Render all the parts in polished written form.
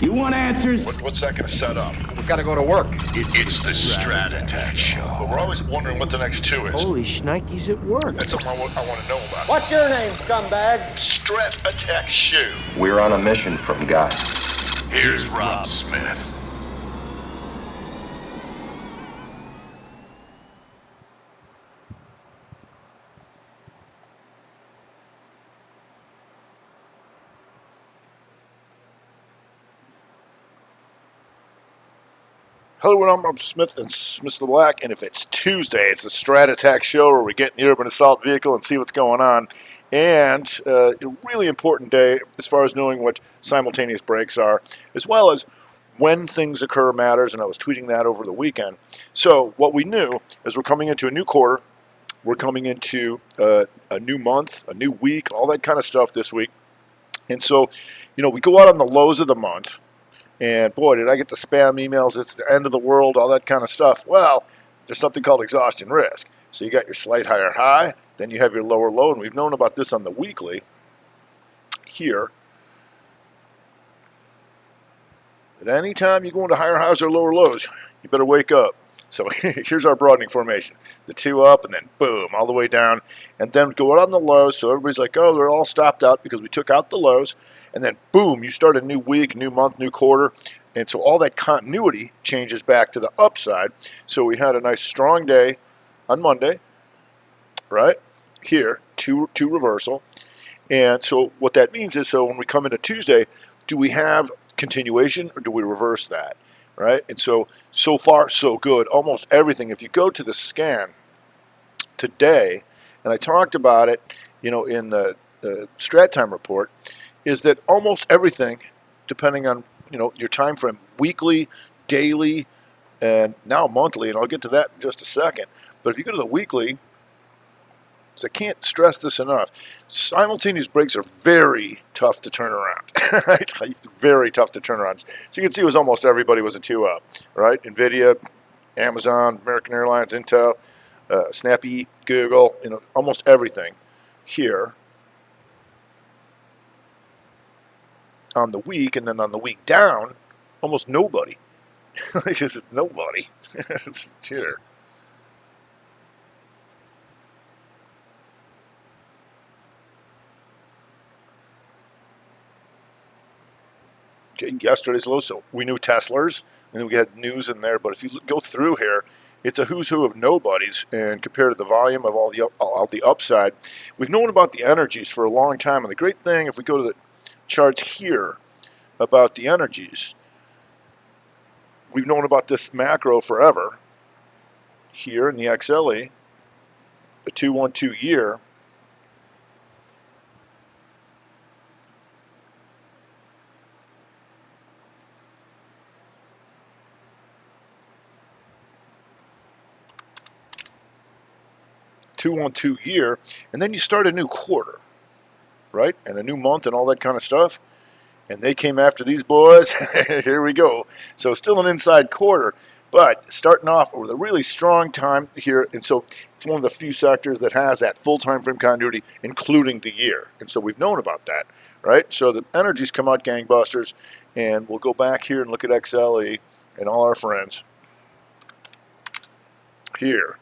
You want answers? What's that going to set up? We've got to go to work. It's the Strat Attack Show. But we're always wondering what the next two is. Holy shnikes at work. That's something I want to know about. What's your name, scumbag? Strat Attack Show. We're on a mission from God. Here's Rob Smith. Hello, everyone. I'm Smith and Smith the Black, and if it's Tuesday, it's the Strat Attack Show where we get in the urban assault vehicle and see what's going on. And a really important day as far as knowing what simultaneous brakes are, as well as when things occur matters, and I was tweeting that over the weekend. So what we knew is we're coming into a new quarter, we're coming into a new month, a new week, all that kind of stuff this week. And so, we go out on the lows of the month. And boy, did I get the spam emails, it's the end of the world, all that kind of stuff. Well, there's something called exhaustion risk. So you got your slight higher high, then you have your lower low, and we've known about this on the weekly here. At any time you go into higher highs or lower lows, you better wake up. So here's our broadening formation. The two up and then boom, all the way down. And then go out on the lows, so everybody's like, oh, they're all stopped out because we took out the lows. And then, boom, you start a new week, new month, new quarter. And so all that continuity changes back to the upside. So we had a nice strong day on Monday, right? Here, two reversal. And so what that means is, so when we come into Tuesday, do we have continuation or do we reverse that, right? And so far, so good. Almost everything. If you go to the scan today, and I talked about it, in the Strat Time report, is that almost everything, depending on your time frame, weekly, daily, and now monthly, and I'll get to that in just a second. But if you go to the weekly, so I can't stress this enough, simultaneous breaks are very tough to turn around. Right? Very tough to turn around. So you can see it was almost everybody was a 2-up, right? NVIDIA, Amazon, American Airlines, Intel, Snappy, Google, almost everything here on the week, and then on the week down, almost nobody. Because it's nobody. It's here. Okay, yesterday's low, so we knew Tesla's, and then we had news in there, but if you go through here, it's a who's who of nobodies, and compared to the volume of all the upside, we've known about the energies for a long time, and the great thing, if we go to the charts here about the energies, we've known about this macro forever. Here in the XLE, the 212 year, and then you start a new quarter, right? And a new month and all that kind of stuff. And they came after these boys. Here we go. So still an inside quarter, but starting off with a really strong time here. And so it's one of the few sectors that has that full time frame continuity, including the year. And so we've known about that, right? So the energies come out gangbusters. And we'll go back here and look at XLE and all our friends. Here.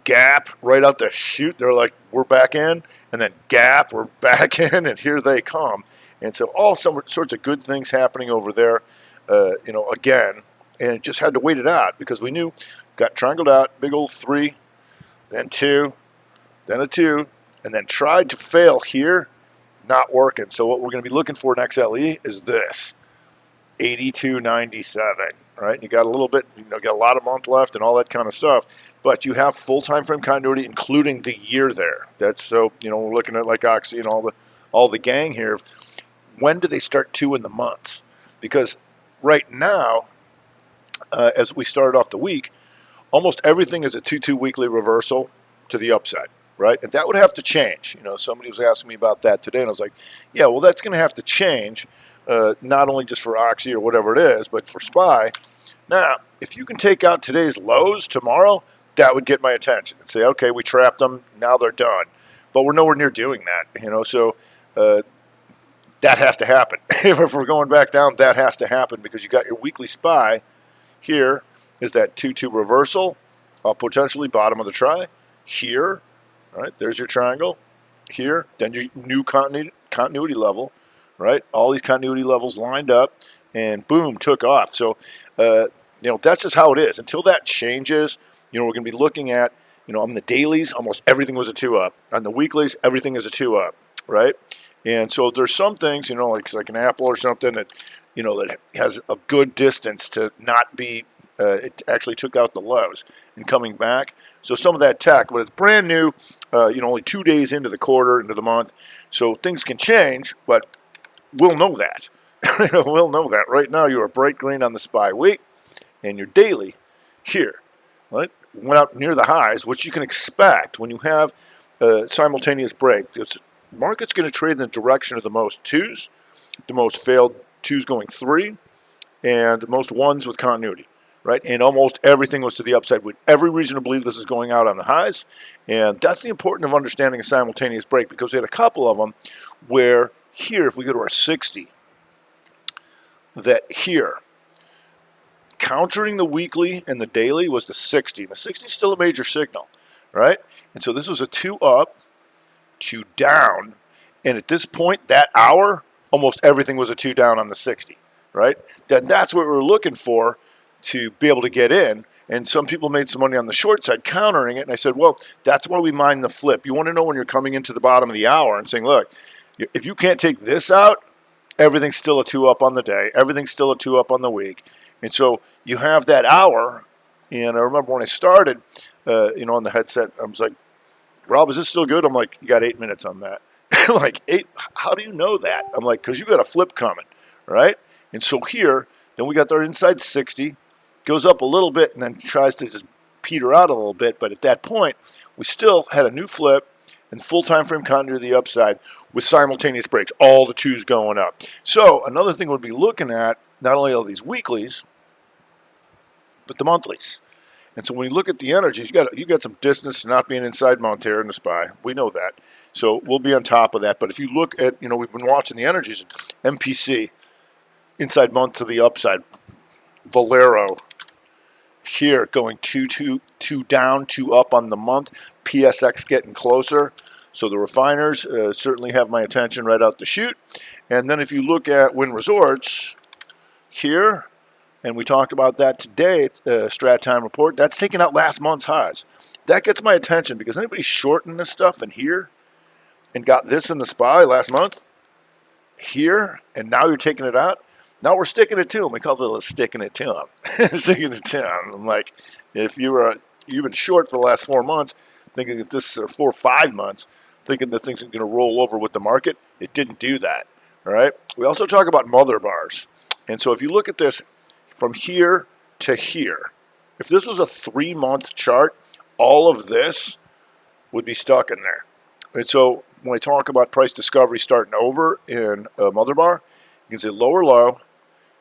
Gap right out the chute. They're like, we're back in. And then gap, we're back in. And here they come. And so all sorts of good things happening over there, again. And it just had to wait it out because we knew, got triangled out, big old 3, then 2, then a 2, and then tried to fail here, not working. So what we're going to be looking for in XLE is this, 82.97, right? You got a little bit, got a lot of month left and all that kind of stuff, but you have full time frame continuity, including the year there. That's so, we're looking at like Oxy and all the gang here. When do they start to in the months? Because right now, as we started off the week, almost everything is a 2-2 weekly reversal to the upside, right? And that would have to change. Somebody was asking me about that today, and I was like, yeah, well, that's going to have to change, not only just for Oxy or whatever it is, but for SPY. Now, if you can take out today's lows tomorrow, that would get my attention and say, okay, we trapped them, now they're done. But we're nowhere near doing that, so that has to happen. If we're going back down, that has to happen because you got your weekly SPY. Here is that 2-2 reversal, potentially bottom of the try. Here, right, there's your triangle. Here, then your new continuity level, right? All these continuity levels lined up, and boom, took off. So, that's just how it is. Until that changes, we're going to be looking at, on the dailies, almost everything was a 2-up. On the weeklies, everything is a 2-up, right? And so there's some things, like an Apple or something that, that has a good distance to not be, it actually took out the lows and coming back. So some of that tech, but it's brand new, only 2 days into the quarter, into the month. So things can change, but we'll know that. We'll know that. Right now you are bright green on the SPY week, and your daily here, right, went out near the highs, which you can expect when you have a simultaneous break. The market's going to trade in the direction of the most 2s, the most failed 2s going 3, and the most 1s with continuity. Right, and almost everything was to the upside. We had every reason to believe this is going out on the highs, and that's the importance of understanding a simultaneous break because we had a couple of them where here, if we go to our 60, that here, countering the weekly and the daily was the 60. And the 60 is still a major signal, right? And so this was a 2 up, 2 down, and at this point, that hour, almost everything was a 2 down on the 60, right? That's what we're looking for to be able to get in, and some people made some money on the short side countering it, and I said, well, that's why we mine the flip. You want to know when you're coming into the bottom of the hour and saying, look, if you can't take this out, everything's still a 2 up on the day, everything's still a 2 up on the week, and so you have that hour, and I remember when I started, on the headset, I was like, Rob, is this still good? I'm like, you got 8 minutes on that. Like, 8, how do you know that? I'm like, because you got a flip coming, right? And so here, then we got our inside 60, goes up a little bit and then tries to just peter out a little bit. But at that point, we still had a new flip and full time frame continuity to the upside with simultaneous breaks, all the 2s going up. So another thing we'll be looking at, not only all these weeklies, but the monthlies. And so when you look at the energies, you got some distance to not being inside mount here in the SPY. We know that. So we'll be on top of that. But if you look at, we've been watching the energies, MPC, inside month to the upside, Valero, here going 2 down, 2 up on the month. PSX getting closer. So the refiners certainly have my attention right out the chute. And then if you look at Wynn Resorts here, and we talked about that today, Strat Time Report, that's taking out last month's highs. That gets my attention because anybody shorting this stuff in here and got this in the SPY last month, here, and now you're taking it out. Now we're sticking it to them. We call it sticking it to them. Sticking it to them. I'm like, if you've been short for the last 4 months, thinking that this is 4 or 5 months, thinking that things are going to roll over with the market, it didn't do that. All right. We also talk about mother bars, and so if you look at this from here to here, if this was a 3-month chart, all of this would be stuck in there. And so when I talk about price discovery starting over in a mother bar, you can say lower low,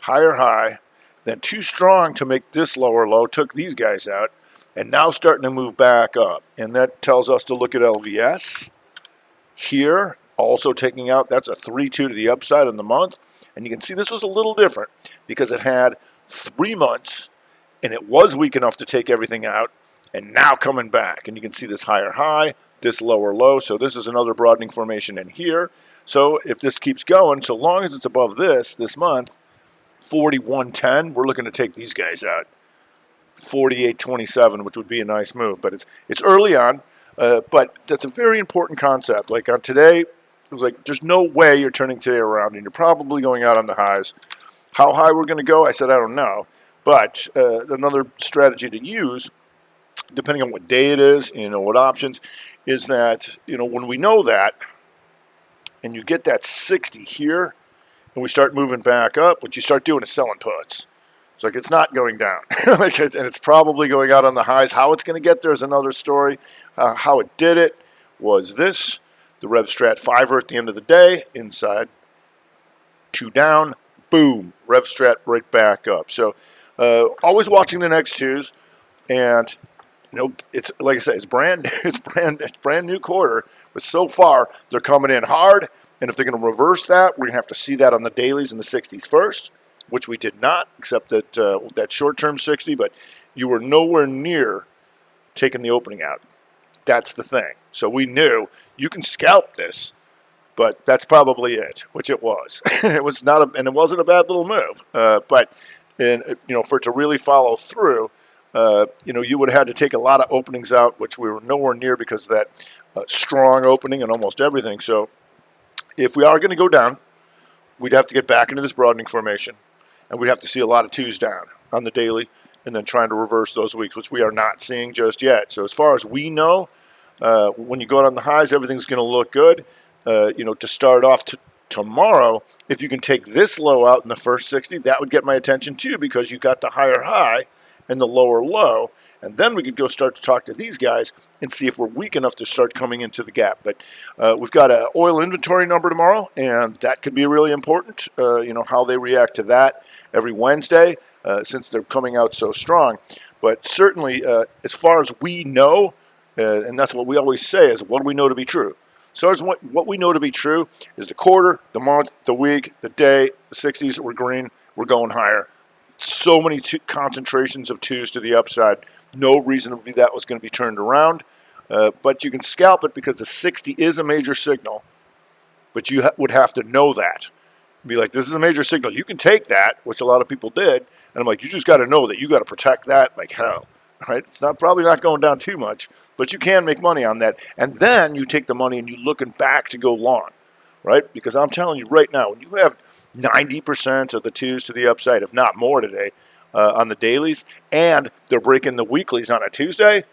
higher high, then too strong to make this lower low, took these guys out, and now starting to move back up. And that tells us to look at LVS here, also taking out, that's a 3-2 to the upside in the month. And you can see this was a little different because it had 3 months, and it was weak enough to take everything out, and now coming back. And you can see this higher high, this lower low. So this is another broadening formation in here. So if this keeps going, so long as it's above this month, 41.10, we're looking to take these guys out. 48.27, which would be a nice move. But it's early on, but that's a very important concept. Like on today, it was like there's no way you're turning today around, and you're probably going out on the highs. How high we're going to go, I said I don't know. But another strategy to use, depending on what day it is, what options, is that, when we know that, and you get that 60 here, and we start moving back up, what you start doing is selling puts. It's like it's not going down. And it's probably going out on the highs. How it's going to get there is another story. How it did it was this. The Rev Strat 5er at the end of the day, inside, 2 down, boom, Rev Strat right back up. So always watching the next 2s, and it's like I say, it's brand new quarter, but so far they're coming in hard And if they're going to reverse that, we're going to have to see that on the dailies in the 60s first, which we did not, except that that short-term 60, but you were nowhere near taking the opening out. That's the thing. So we knew you can scalp this, but that's probably it, which it was. It was not, and it wasn't a bad little move. But for it to really follow through, you would have had to take a lot of openings out, which we were nowhere near because of that strong opening and almost everything. So if we are going to go down, we'd have to get back into this broadening formation, and we'd have to see a lot of twos down on the daily, and then trying to reverse those weeks, which we are not seeing just yet. So as far as we know, when you go out on the highs, everything's going to look good. To start off tomorrow, if you can take this low out in the first 60, that would get my attention too, because you got the higher high and the lower low. And then we could go start to talk to these guys and see if we're weak enough to start coming into the gap. But we've got an oil inventory number tomorrow, and that could be really important, how they react to that every Wednesday, since they're coming out so strong. But certainly, as far as we know, and that's what we always say, is what do we know to be true? So as what we know to be true is the quarter, the month, the week, the day, the 60s, we're green, we're going higher. So many concentrations of twos to the upside. No reason to believe that was going to be turned around. But you can scalp it because the 60 is a major signal. But you would have to know that. Be like, this is a major signal. You can take that, which a lot of people did. And I'm like, you just got to know that you got to protect that like hell. Right? It's probably not going down too much, but you can make money on that. And then you take the money and you're looking back to go long. Right? Because I'm telling you right now, when you have 90% of the twos to the upside, if not more today, on the dailies, and they're breaking the weeklies on a Tuesday,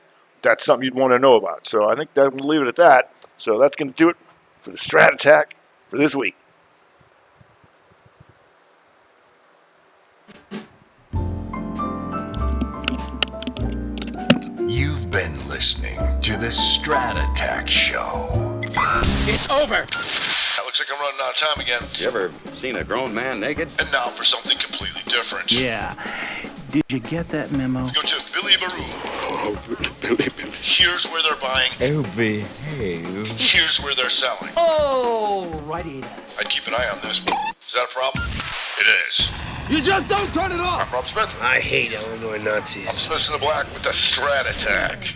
that's something you'd want to know about. So I think I'm going to leave it at that. So that's going to do it for the Strat Attack for this week. You've been listening to the Strat Attack Show. It's over! That looks like I'm running out of time again. You ever seen a grown man naked? And now for something completely different. Yeah. Did you get that memo? Let's go to Billy Baroo. Oh, Billy. Here's where they're buying. Oh, behave. Here's where they're selling. Oh, righty. I'd keep an eye on this. Is that a problem? It is. You just don't turn it off! I'm Rob Smith. I hate Illinois Nazis. I'm Smith in the Black with the Strat Attack.